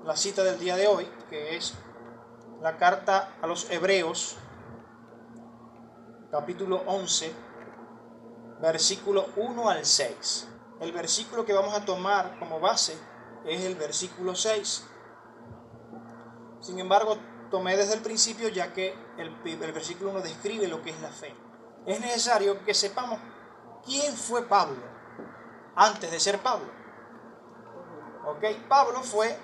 la cita del día de hoy, que es la carta a los Hebreos, capítulo 11, versículo 1 al 6. El versículo que vamos a tomar como base es el versículo 6. Sin embargo, tomé desde el principio, ya que el versículo 1 describe lo que es la fe. Es necesario que sepamos quién fue Pablo antes de ser Pablo. Pablo fue,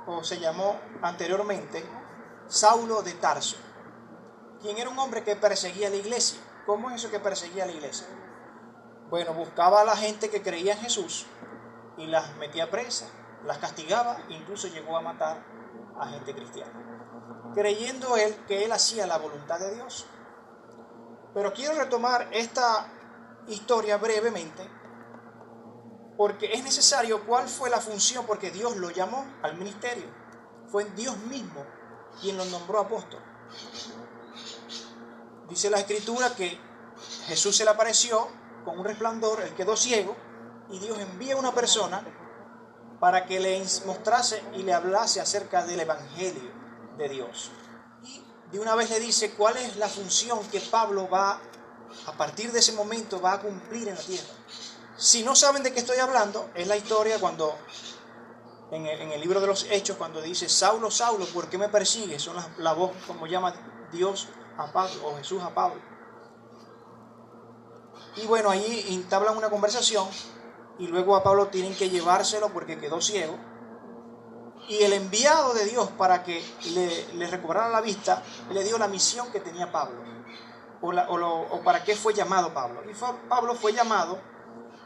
o se llamó anteriormente, Saulo de Tarso, quien era un hombre que perseguía a la iglesia. ¿Cómo es eso que perseguía a la iglesia? Bueno, buscaba a la gente que creía en Jesús y las metía presas, las castigaba, incluso llegó a matar a gente cristiana, creyendo él que él hacía la voluntad de Dios. Pero quiero retomar esta historia brevemente, porque es necesario cuál fue la función, porque Dios lo llamó al ministerio. Fue Dios mismo quien lo nombró apóstol. Dice la Escritura que Jesús se le apareció con un resplandor, él quedó ciego, y Dios envía a una persona para que le mostrase y le hablase acerca del Evangelio de Dios. Y de una vez le dice cuál es la función que Pablo va, a partir de ese momento, va a cumplir en la tierra. Si no saben de qué estoy hablando, es la historia cuando, en el libro de los Hechos, cuando dice: Saulo, Saulo, ¿por qué me persigues? Son la voz, como llama Dios a Pablo, o Jesús a Pablo. Y bueno, ahí entablan una conversación, y luego a Pablo tienen que llevárselo porque quedó ciego. Y el enviado de Dios para que le recobrara la vista, le dio la misión que tenía Pablo, o para qué fue llamado Pablo. Y Pablo fue llamado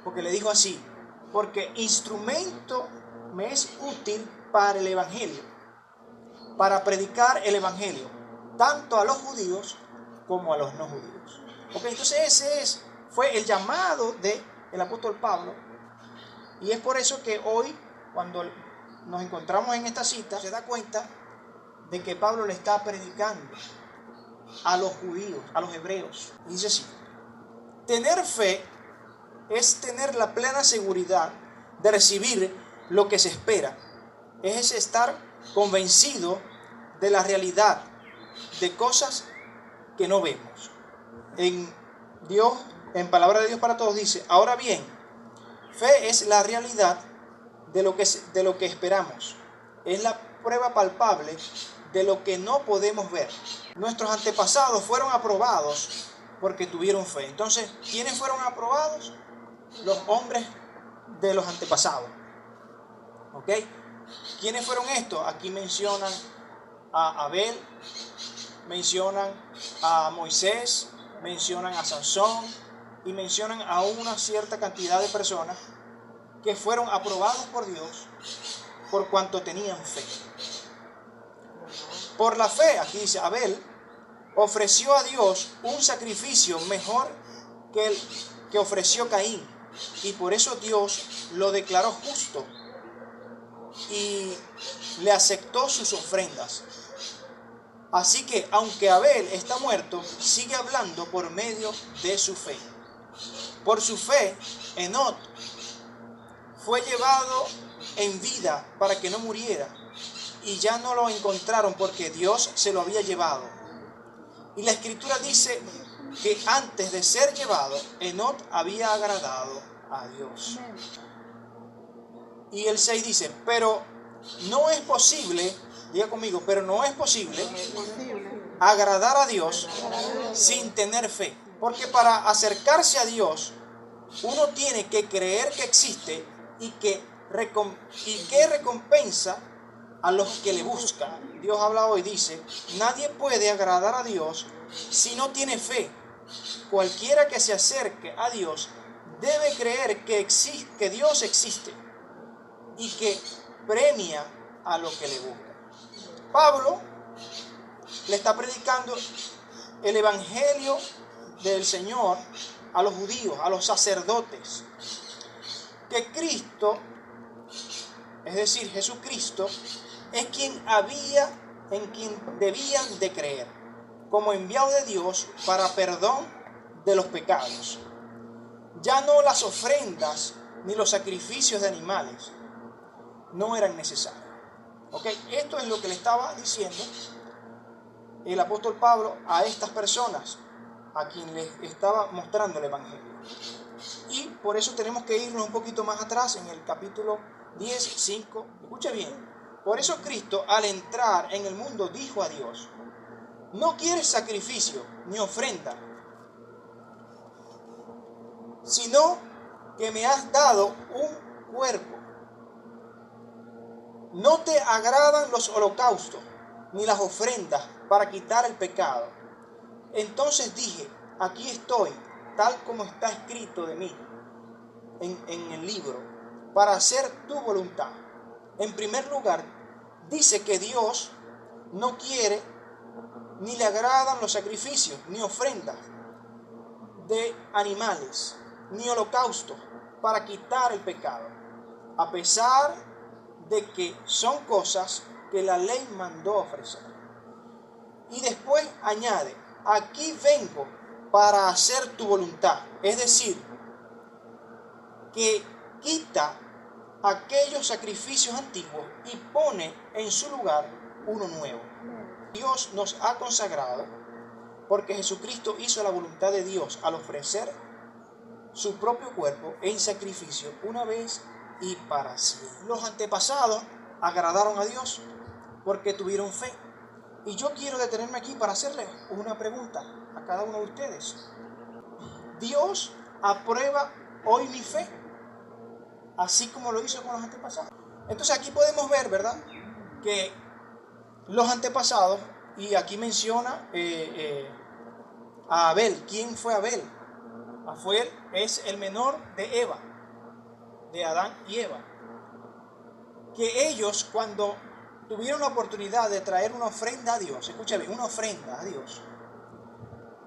porque le dijo así: porque instrumento me es útil para el Evangelio, para predicar el Evangelio, tanto a los judíos como a los no judíos. Entonces ese fue el llamado del apóstol Pablo. Y es por eso que hoy, cuando nos encontramos en esta cita, se da cuenta de que Pablo le está predicando a los judíos, a los hebreos. Y dice así: tener fe es tener la plena seguridad de recibir lo que se espera. Es estar convencido de la realidad de cosas que no vemos. En Palabra de Dios para Todos dice: ahora bien, fe es la realidad de lo que esperamos. Es la prueba palpable de lo que no podemos ver. Nuestros antepasados fueron aprobados porque tuvieron fe. Entonces, ¿quiénes fueron aprobados? Los hombres de los antepasados. ¿Quiénes fueron estos? Aquí mencionan a Abel, mencionan a Moisés, mencionan a Sansón y mencionan a una cierta cantidad de personas que fueron aprobados por Dios por cuanto tenían fe. Por la fe, aquí dice, Abel ofreció a Dios un sacrificio mejor que el que ofreció Caín, y por eso Dios lo declaró justo y le aceptó sus ofrendas. Así que, aunque Abel está muerto, sigue hablando por medio de su fe. Por su fe, Enoc fue llevado en vida para que no muriera, y ya no lo encontraron porque Dios se lo había llevado. Y la Escritura dice que antes de ser llevado, Enoc había agradado a Dios. Y el 6 dice: pero no es posible, diga conmigo, pero no es posible agradar a Dios sin tener fe. Porque para acercarse a Dios, uno tiene que creer que existe y que recompensa a los que le buscan. Dios habla hoy, dice: nadie puede agradar a Dios si no tiene fe. Cualquiera que se acerque a Dios debe creer que Dios existe y que premia a los que le buscan. Pablo le está predicando el Evangelio del Señor a los judíos, a los sacerdotes, que Cristo, es decir, Jesucristo, es en quien debían de creer, como enviado de Dios para perdón de los pecados. Ya no las ofrendas ni los sacrificios de animales no eran necesarios, ¿Ok? Esto es lo que le estaba diciendo el apóstol Pablo a estas personas, a quien les estaba mostrando el Evangelio. Y por eso tenemos que irnos un poquito más atrás en el capítulo 10, 5. Escuche bien. Por eso Cristo, al entrar en el mundo, dijo a Dios: no quieres sacrificio ni ofrenda, sino que me has dado un cuerpo. No te agradan los holocaustos ni las ofrendas para quitar el pecado. Entonces dije: aquí estoy, tal como está escrito de mí en el libro, para hacer tu voluntad. En primer lugar, dice que Dios no quiere ni le agradan los sacrificios ni ofrendas de animales, ni holocaustos para quitar el pecado, a pesar de que son cosas que la ley mandó ofrecer. Y después añade: aquí vengo para hacer tu voluntad. Es decir, que quita aquellos sacrificios antiguos y pone en su lugar uno nuevo. Dios nos ha consagrado porque Jesucristo hizo la voluntad de Dios al ofrecer su propio cuerpo en sacrificio una vez y para siempre. Los antepasados agradaron a Dios porque tuvieron fe. Y yo quiero detenerme aquí para hacerle una pregunta a cada uno de ustedes. ¿Dios aprueba hoy mi fe, así como lo hizo con los antepasados? Entonces aquí podemos ver, ¿verdad?, que los antepasados, y aquí menciona a Abel. ¿Quién fue Abel? Abel es el menor de Eva, de Adán y Eva. Que ellos, cuando tuvieron la oportunidad de traer una ofrenda a Dios, escucha bien, una ofrenda a Dios,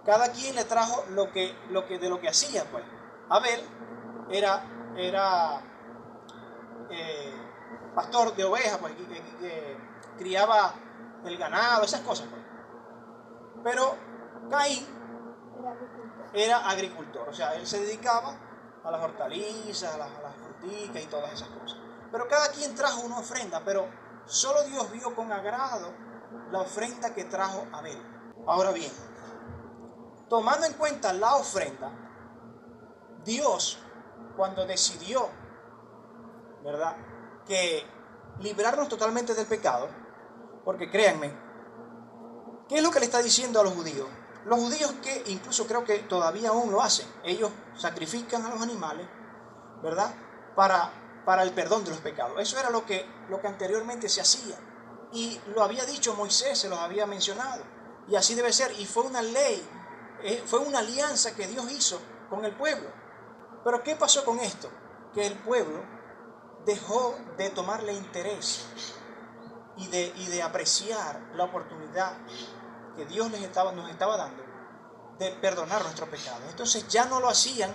cada quien le trajo de lo que hacía, pues. Abel era pastor de ovejas, pues, que criaba el ganado, esas cosas, pues. Pero Caín era agricultor, o sea, él se dedicaba a las hortalizas, a las fruticas y todas esas cosas. Pero cada quien trajo una ofrenda, pero solo Dios vio con agrado la ofrenda que trajo Abel. Ahora bien, tomando en cuenta la ofrenda, Dios, cuando decidió, ¿verdad?, que librarnos totalmente del pecado, porque créanme, ¿qué es lo que le está diciendo a los judíos? Los judíos, que incluso creo que todavía aún lo hacen, ellos sacrifican a los animales, ¿verdad?, para el perdón de los pecados. Eso era lo que anteriormente se hacía. Y lo había dicho Moisés, se los había mencionado. Y así debe ser. Y fue una ley, fue una alianza que Dios hizo con el pueblo. Pero ¿qué pasó con esto? Que el pueblo dejó de tomarle interés y de apreciar la oportunidad que Dios nos estaba dando de perdonar nuestros pecados. Entonces ya no lo hacían,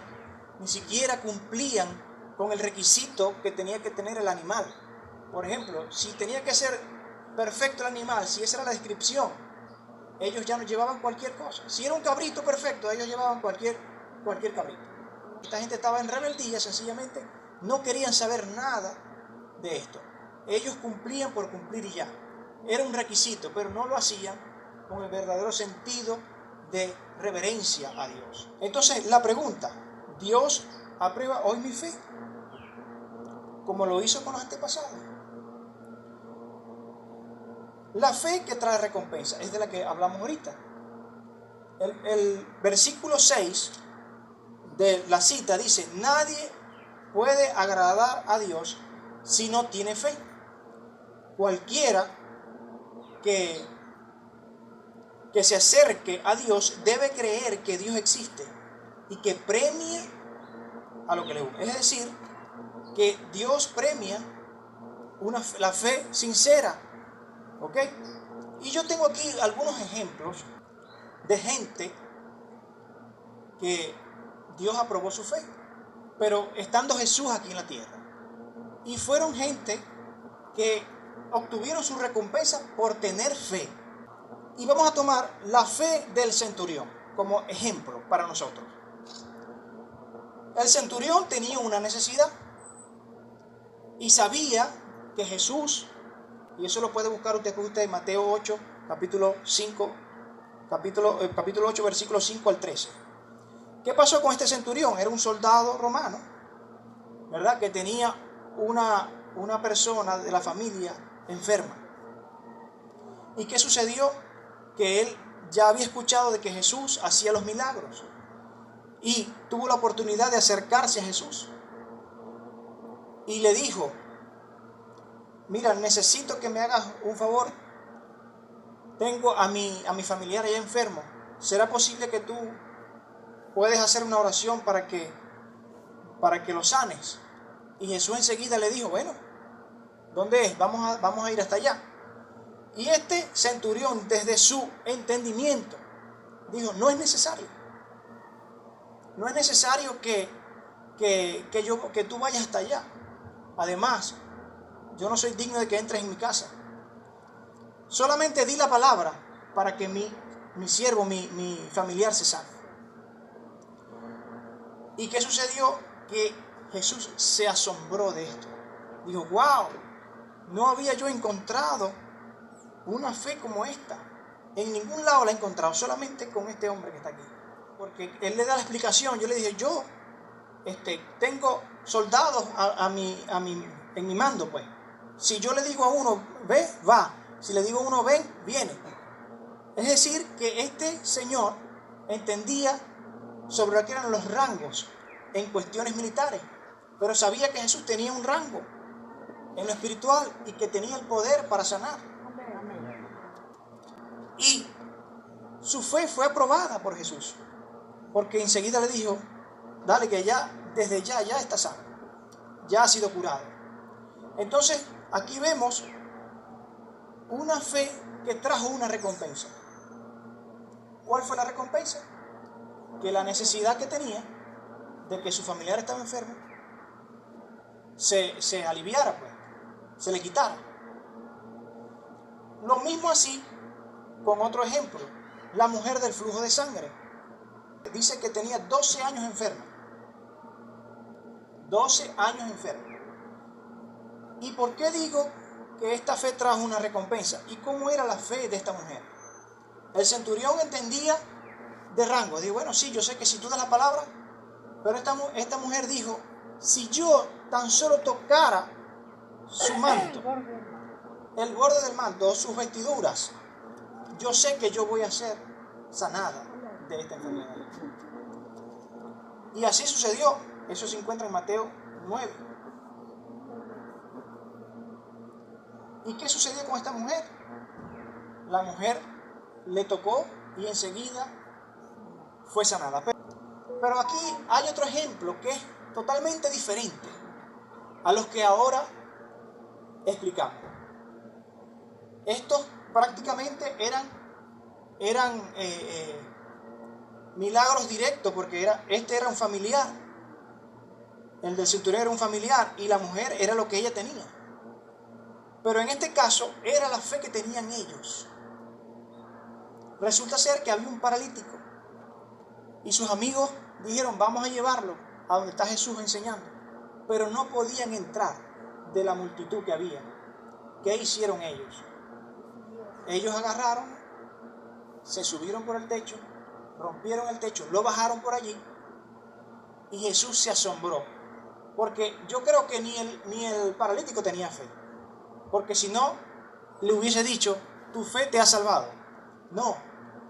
ni siquiera cumplían con el requisito que tenía que tener el animal. Por ejemplo, si tenía que ser perfecto el animal, si esa era la descripción, ellos ya no llevaban cualquier cosa. Si era un cabrito perfecto, ellos llevaban cualquier cabrito. Esta gente estaba en rebeldía, sencillamente no querían saber nada de esto. Ellos cumplían por cumplir y ya. Era un requisito, pero no lo hacían con el verdadero sentido de reverencia a Dios. Entonces, la pregunta: ¿Dios aprueba hoy mi fe, como lo hizo con los antepasados? La fe que trae recompensa es de la que hablamos ahorita. El versículo 6 de la cita dice: nadie puede agradar a Dios si no tiene fe. Cualquiera que se acerque a Dios debe creer que Dios existe y que premia a lo que le busca. Es decir, que Dios premia la fe sincera. ¿Ok? Y yo tengo aquí algunos ejemplos de gente que Dios aprobó su fe, pero estando Jesús aquí en la tierra. Y fueron gente que obtuvieron su recompensa por tener fe. Y vamos a tomar la fe del centurión como ejemplo para nosotros. El centurión tenía una necesidad y sabía que Jesús Y eso lo puede buscar usted en Mateo 8, capítulo 8, versículos 5 al 13. ¿Qué pasó con este centurión? Era un soldado romano, ¿verdad? Que tenía una persona de la familia enferma. ¿Y qué sucedió? Que él ya había escuchado de que Jesús hacía los milagros y tuvo la oportunidad de acercarse a Jesús. Y le dijo: mira, necesito que me hagas un favor. Tengo a mi familiar allá enfermo. ¿Será posible que tú puedes hacer una oración para que lo sanes? Y Jesús enseguida le dijo: bueno, ¿dónde es? Vamos a ir hasta allá. Y este centurión, desde su entendimiento, dijo: no es necesario. No es necesario que tú vayas hasta allá. Además, yo no soy digno de que entres en mi casa. Solamente di la palabra para que mi siervo, mi familiar se sane. ¿Y qué sucedió? Que Jesús se asombró de esto. Dijo: wow, no había yo encontrado una fe como esta. En ningún lado la he encontrado, solamente con este hombre que está aquí. Porque él le da la explicación. Yo le dije: yo tengo soldados en mi mando, pues. Si yo le digo a uno, ve, va. Si le digo a uno, ven, viene. Es decir, que este señor entendía sobre lo que eran los rangos en cuestiones militares, pero sabía que Jesús tenía un rango en lo espiritual y que tenía el poder para sanar. Y su fe fue aprobada por Jesús, porque enseguida le dijo: dale, que desde ya está sano, ya ha sido curado. Entonces aquí vemos una fe que trajo una recompensa. ¿Cuál fue la recompensa? Que la necesidad que tenía de que su familiar estaba enfermo se aliviara, pues, se le quitara. Lo mismo así con otro ejemplo, la mujer del flujo de sangre. Dice que tenía 12 años enferma. 12 años enferma. ¿Y por qué digo que esta fe trajo una recompensa? ¿Y cómo era la fe de esta mujer? El centurión entendía de rango. Dijo: bueno, sí, yo sé que si tú das la palabra, pero esta mujer dijo: si yo tan solo tocara su manto, el borde del manto, sus vestiduras, yo sé que yo voy a ser sanada de esta enfermedad. Y así sucedió. Eso se encuentra en Mateo 9. ¿Y qué sucedió con esta mujer? La mujer le tocó y enseguida fue sanada. Pero aquí hay otro ejemplo que es totalmente diferente a los que ahora explicamos. Estos prácticamente eran milagros directos, porque este era un familiar. El del centurión era un familiar y la mujer era lo que ella tenía. Pero en este caso era la fe que tenían ellos. Resulta ser que había un paralítico y sus amigos dijeron: vamos a llevarlo a donde está Jesús enseñando. Pero no podían entrar de la multitud que había. ¿Qué hicieron ellos? Ellos agarraron, se subieron por el techo, rompieron el techo, lo bajaron por allí y Jesús se asombró. Porque yo creo que ni el paralítico tenía fe. Porque si no, le hubiese dicho: tu fe te ha salvado. No,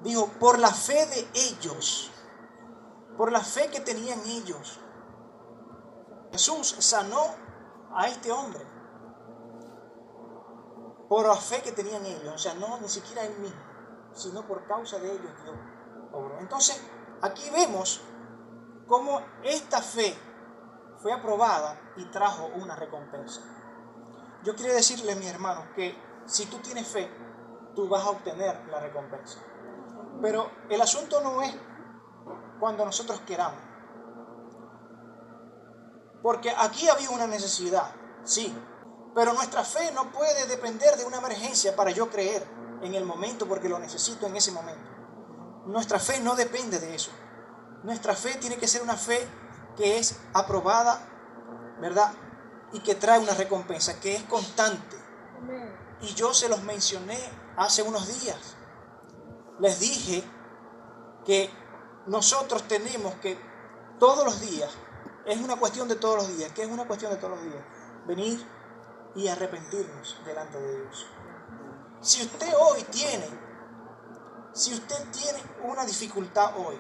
dijo: por la fe de ellos, por la fe que tenían ellos, Jesús sanó a este hombre. Por la fe que tenían ellos. O sea, no ni siquiera él mismo, sino por causa de ellos Dios obró. Entonces, aquí vemos cómo esta fe fue aprobada y trajo una recompensa. Yo quiero decirle, mis hermanos, que si tú tienes fe, tú vas a obtener la recompensa. Pero el asunto no es cuando nosotros queramos. Porque aquí había una necesidad, sí. Pero nuestra fe no puede depender de una emergencia para yo creer en el momento, porque lo necesito en ese momento. Nuestra fe no depende de eso. Nuestra fe tiene que ser una fe que es aprobada, ¿verdad? Y que trae una recompensa, que es constante. Y yo se los mencioné hace unos días. Les dije que nosotros tenemos que todos los días, es una cuestión de todos los días, ¿qué es una cuestión de todos los días? Venir y arrepentirnos delante de Dios. Si usted tiene una dificultad hoy,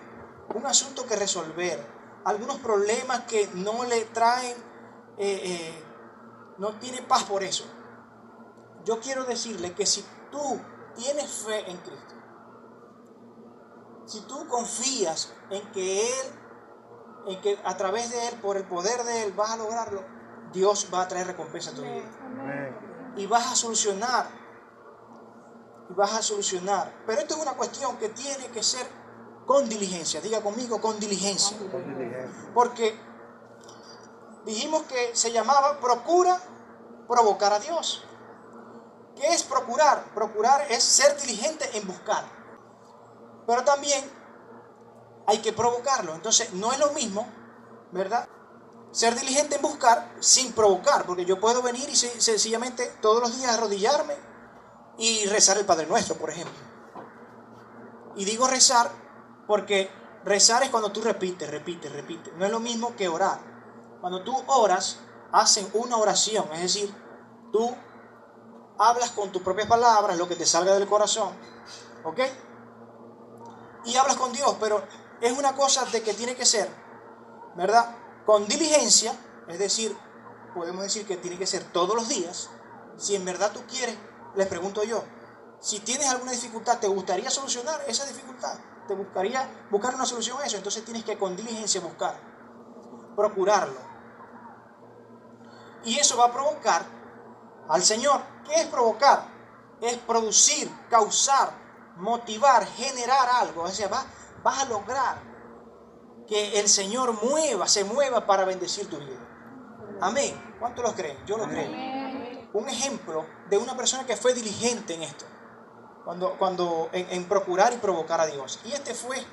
un asunto que resolver, algunos problemas que no le traen, no tiene paz por eso, yo quiero decirle que si tú tienes fe en Cristo, si tú confías en que a través de Él, por el poder de Él, vas a lograrlo, Dios va a traer recompensa a tu vida. Y vas a solucionar. Pero esto es una cuestión que tiene que ser con diligencia. Diga conmigo, con diligencia. Porque dijimos que se llamaba procura provocar a Dios. ¿Qué es procurar? Procurar es ser diligente en buscar. Pero también hay que provocarlo. Entonces no es lo mismo, ¿verdad? Ser diligente en buscar sin provocar. Porque yo puedo venir y sencillamente todos los días arrodillarme y rezar el Padre Nuestro, por ejemplo. Y digo rezar porque rezar es cuando tú repites. No es lo mismo que orar. Cuando tú oras, hacen una oración. Es decir, tú hablas con tus propias palabras, lo que te salga del corazón. ¿Ok? Y hablas con Dios, pero es una cosa de que tiene que ser, ¿verdad? Con diligencia, es decir, podemos decir que tiene que ser todos los días. Si en verdad tú quieres, les pregunto yo, si tienes alguna dificultad, ¿te gustaría solucionar esa dificultad? ¿Te gustaría buscar una solución a eso? Entonces tienes que con diligencia buscar, procurarlo. Y eso va a provocar al Señor. ¿Qué es provocar? Es producir, causar, motivar, generar algo. O sea, vas a lograr que el Señor se mueva para bendecir tu vida. Amén. ¿Cuántos lo creen? Yo lo creo. Un ejemplo de una persona que fue diligente en esto, en procurar y provocar a Dios. Y este fue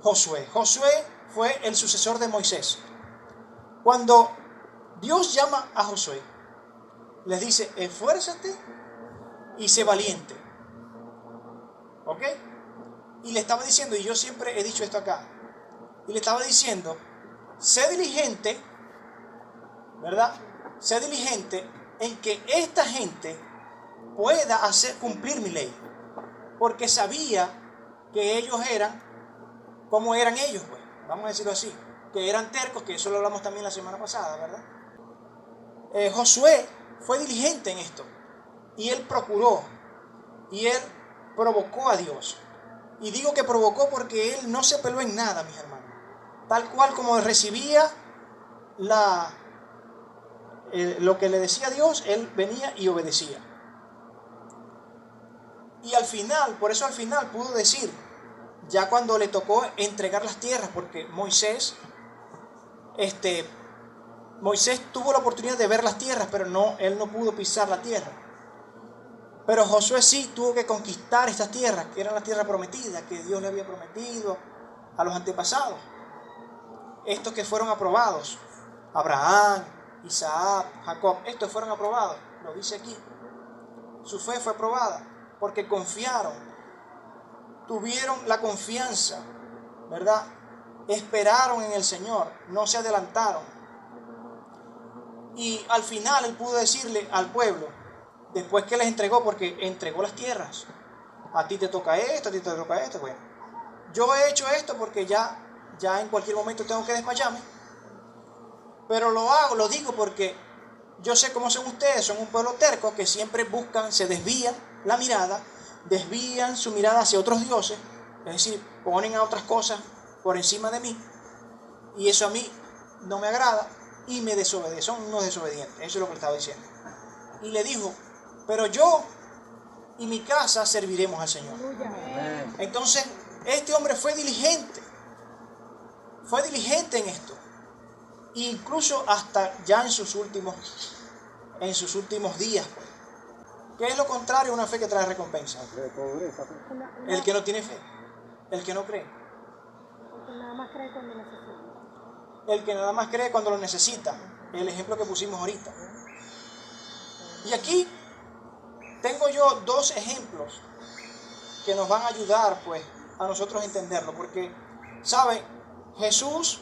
Josué. Josué fue el sucesor de Moisés. Cuando Dios llama a Josué, les dice, esfuérzate y sé valiente. ¿Ok? Y le estaba diciendo, y yo siempre he dicho esto acá, y le estaba diciendo, sé diligente, ¿verdad? Sé diligente en que esta gente pueda hacer cumplir mi ley. Porque sabía que ellos eran como eran ellos, pues, vamos a decirlo así, que eran tercos, que eso lo hablamos también la semana pasada, ¿verdad? Josué fue diligente en esto, y él procuró, y él provocó a Dios. Y digo que provocó porque él no se peló en nada, mis hermanos. Tal cual como recibía lo que le decía Dios, él venía y obedecía. Y al final, por eso al final pudo decir, ya cuando le tocó entregar las tierras, porque Moisés tuvo la oportunidad de ver las tierras, pero él no pudo pisar la tierra. Pero Josué sí tuvo que conquistar estas tierras, que eran la tierra prometida, que Dios le había prometido a los antepasados. Estos que fueron aprobados, Abraham, Isaac, Jacob, estos fueron aprobados, lo dice aquí. Su fe fue aprobada porque confiaron, tuvieron la confianza, ¿verdad? Esperaron en el Señor, no se adelantaron. Y al final él pudo decirle al pueblo, después que les entregó, porque entregó las tierras, a ti te toca esto, a ti te toca esto, bueno, yo he hecho esto porque ya en cualquier momento tengo que desmayarme, pero lo digo porque yo sé cómo son ustedes, son un pueblo terco que siempre buscan, se desvían la mirada, desvían su mirada hacia otros dioses, es decir, ponen a otras cosas por encima de mí, y eso a mí no me agrada, y me desobedecen, son unos desobedientes, eso es lo que le estaba diciendo. Y le dijo, pero yo y mi casa serviremos al Señor. Entonces, este hombre fue diligente en esto, incluso hasta ya en sus últimos días. ¿Qué es lo contrario a una fe que trae recompensa? El que no tiene fe, el que no cree. El que nada más cree cuando lo necesita. El ejemplo que pusimos ahorita. Y aquí tengo yo dos ejemplos que nos van a ayudar pues a nosotros a entenderlo, porque, ¿sabe? Jesús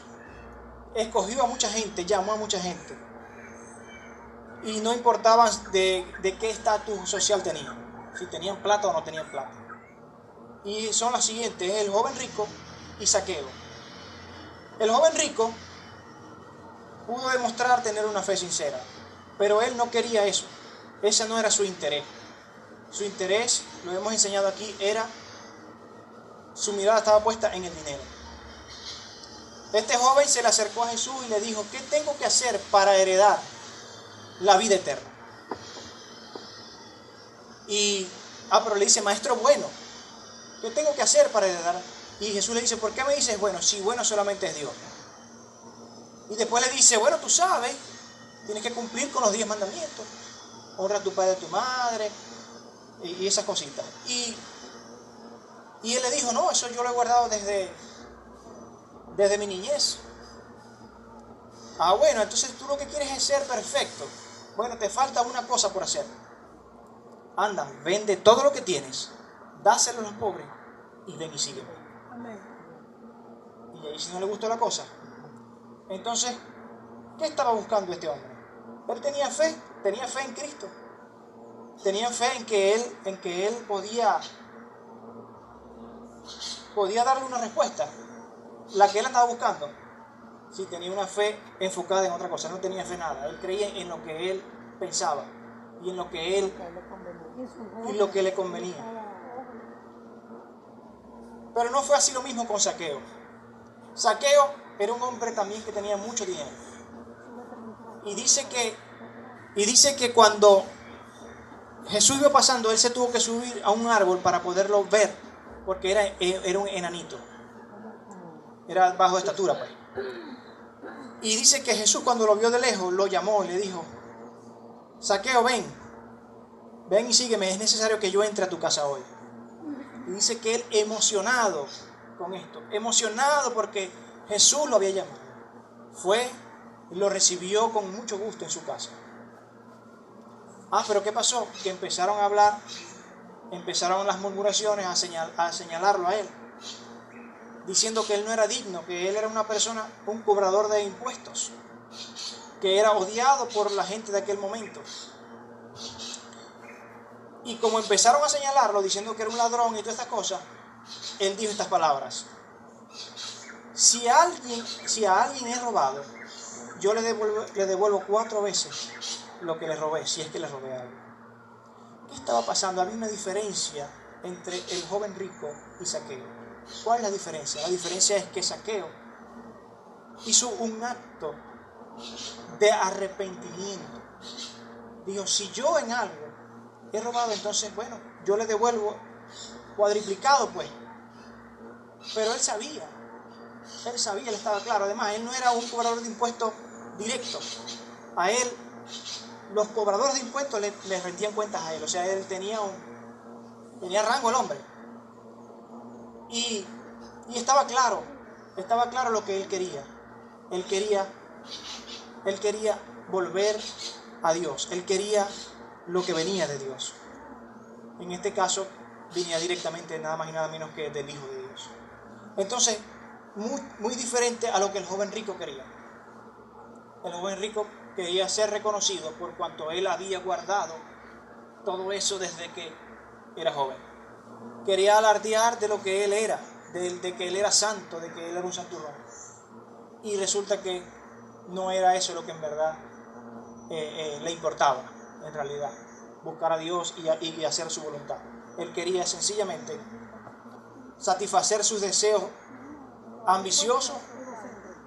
escogió a mucha gente, llamó a mucha gente, y no importaba de qué estatus social tenían, si tenían plata o no tenían plata. Y son las siguientes: el joven rico y Zaqueo. El joven rico pudo demostrar tener una fe sincera, pero él no quería eso. Ese no era su interés. Su interés, lo hemos enseñado aquí, su mirada estaba puesta en el dinero. Este joven se le acercó a Jesús y le dijo: ¿qué tengo que hacer para heredar la vida eterna? Pero le dice: maestro bueno, ¿qué tengo que hacer para heredar? Y Jesús le dice: ¿por qué me dices bueno? Si bueno solamente es Dios. Y después le dice: bueno, tú sabes, tienes que cumplir con los 10 mandamientos. Honra a tu padre y a tu madre, y esas cositas. Y él le dijo: no, eso yo lo he guardado desde mi niñez. Bueno, entonces tú lo que quieres es ser perfecto. Bueno, te falta una cosa por hacer. Anda, vende todo lo que tienes, dáselo a los pobres y ven y sígueme. Amén. Y ahí, si no le gustó la cosa, entonces, ¿qué estaba buscando este hombre? Él tenía fe en Cristo. Tenía fe en que él podía darle una respuesta, la que él andaba buscando. Sí, tenía una fe enfocada en otra cosa, no tenía fe en nada. Él creía en lo que él pensaba y en lo que le convenía. Pero no fue así lo mismo con Zaqueo. Zaqueo era un hombre también que tenía mucho dinero. Y dice que cuando Jesús iba pasando, él se tuvo que subir a un árbol para poderlo ver, porque era un enanito. Era bajo de estatura, pues. Y dice que Jesús, cuando lo vio de lejos, lo llamó y le dijo: Zaqueo, ven y sígueme, es necesario que yo entre a tu casa hoy. Y dice que él, emocionado con esto, emocionado porque Jesús lo había llamado, fue y lo recibió con mucho gusto en su casa. Pero ¿qué pasó? Que empezaron a hablar, empezaron las murmuraciones a señalarlo a él, diciendo que él no era digno, que él era una persona, un cobrador de impuestos, que era odiado por la gente de aquel momento. Y como empezaron a señalarlo, diciendo que era un ladrón y todas estas cosas, él dijo estas palabras: si a alguien he robado, yo le devuelvo 4 veces lo que le robé, si es que le robé algo. ¿Qué estaba pasando? Había una diferencia entre el joven rico y Zaqueo. ¿Cuál es la diferencia? La diferencia es que Zaqueo hizo un acto de arrepentimiento. Dijo: si yo en algo he robado, entonces bueno, yo le devuelvo cuadriplicado, pues. Pero él sabía, él estaba claro. Además, él no era un cobrador de impuestos directo. A él, los cobradores de impuestos le rendían cuentas a él. O sea, él tenía rango el hombre. Y estaba claro lo que él quería. Él quería volver a Dios. Él quería lo que venía de Dios. En este caso, venía directamente nada más y nada menos que del Hijo de Dios. Entonces, muy diferente a lo que el joven rico quería. El joven rico quería ser reconocido por cuanto él había guardado todo eso desde que era joven. Quería alardear de lo que él era, de que él era santo, de que él era un santurrón. Y resulta que no era eso lo que en verdad le importaba, en realidad, buscar a Dios y hacer su voluntad. Él quería sencillamente satisfacer sus deseos ambiciosos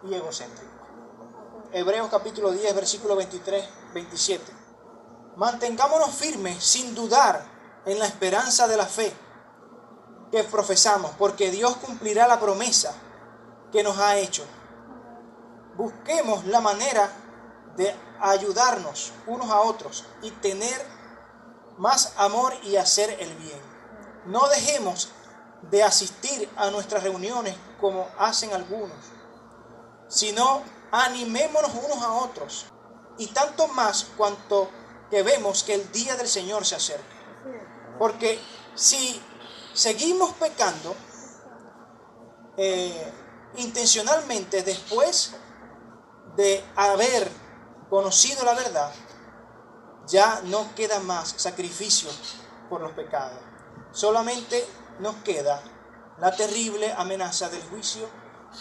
y egocéntricos. Hebreos capítulo 10, versículo 23-27. Mantengámonos firmes sin dudar en la esperanza de la fe que profesamos, porque Dios cumplirá la promesa que nos ha hecho. Busquemos la manera de ayudarnos unos a otros y tener más amor y hacer el bien. No dejemos de asistir a nuestras reuniones como hacen algunos, sino animémonos unos a otros, y tanto más cuanto que vemos que el día del Señor se acerca. Porque si seguimos pecando intencionalmente después de haber conocido la verdad, ya no queda más sacrificio por los pecados. Solamente nos queda la terrible amenaza del juicio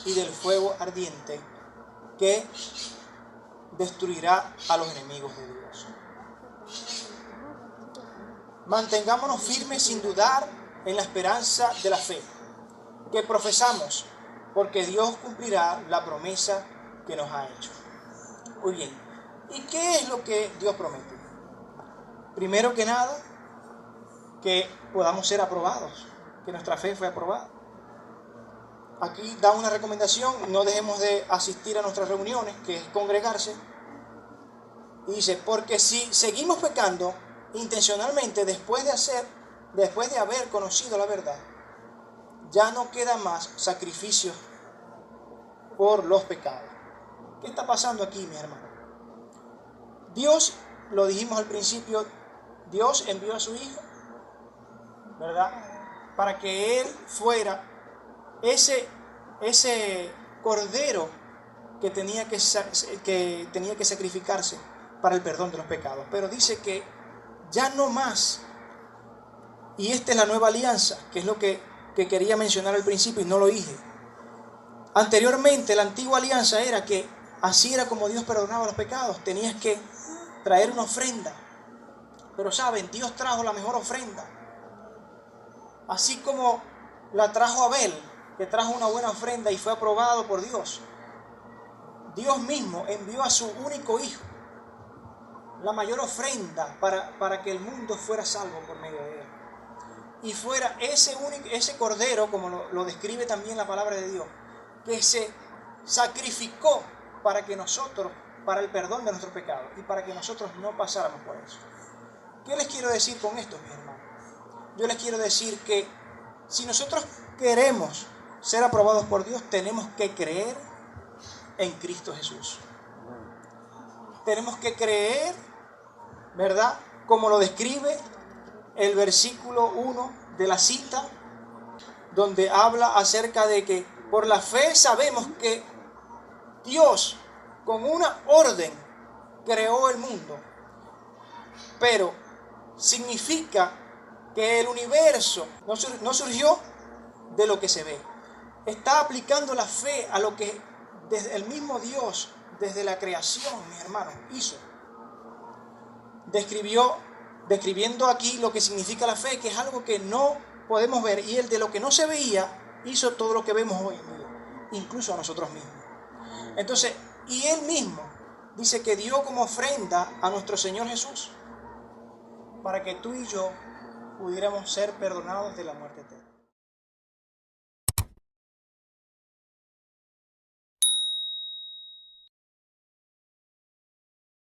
y del fuego ardiente que destruirá a los enemigos de Dios. Mantengámonos firmes sin dudar en la esperanza de la fe que profesamos, porque Dios cumplirá la promesa que nos ha hecho. Muy bien, ¿y qué es lo que Dios promete? Primero que nada, que podamos ser aprobados, que nuestra fe fue aprobada. Aquí da una recomendación: no dejemos de asistir a nuestras reuniones, que es congregarse. Y dice, porque si seguimos pecando intencionalmente después de haber conocido la verdad, ya no queda más sacrificio por los pecados. ¿Qué está pasando aquí, mi hermano? Dios, lo dijimos al principio, Dios envió a su Hijo, ¿verdad?, para que Él fuera ese cordero que tenía que sacrificarse para el perdón de los pecados. Pero dice que ya no más. Y esta es la nueva alianza, que es lo que quería mencionar al principio y no lo dije. Anteriormente, la antigua alianza era que así era como Dios perdonaba los pecados. Tenías que traer una ofrenda. Pero saben, Dios trajo la mejor ofrenda. Así como la trajo Abel, que trajo una buena ofrenda y fue aprobado por Dios. Dios mismo envió a su único Hijo, la mayor ofrenda para que el mundo fuera salvo por medio de Él. Y fuera ese cordero, como lo describe también la palabra de Dios, que se sacrificó para el perdón de nuestros pecados y para que nosotros no pasáramos por eso. ¿Qué les quiero decir con esto, mis hermanos? Yo les quiero decir que si nosotros queremos ser aprobados por Dios, tenemos que creer en Cristo Jesús. Tenemos que creer, ¿verdad?, como lo describe el versículo 1 de la cita, donde habla acerca de que por la fe sabemos que Dios con una orden creó el mundo, pero significa que el universo no surgió de lo que se ve. Está aplicando la fe a lo que desde el mismo Dios, desde la creación, mis hermanos, hizo. Describiendo aquí lo que significa la fe, que es algo que no podemos ver, y él de lo que no se veía hizo todo lo que vemos hoy en día, incluso a nosotros mismos. Entonces, y él mismo dice que dio como ofrenda a nuestro Señor Jesús para que tú y yo pudiéramos ser perdonados de la muerte eterna.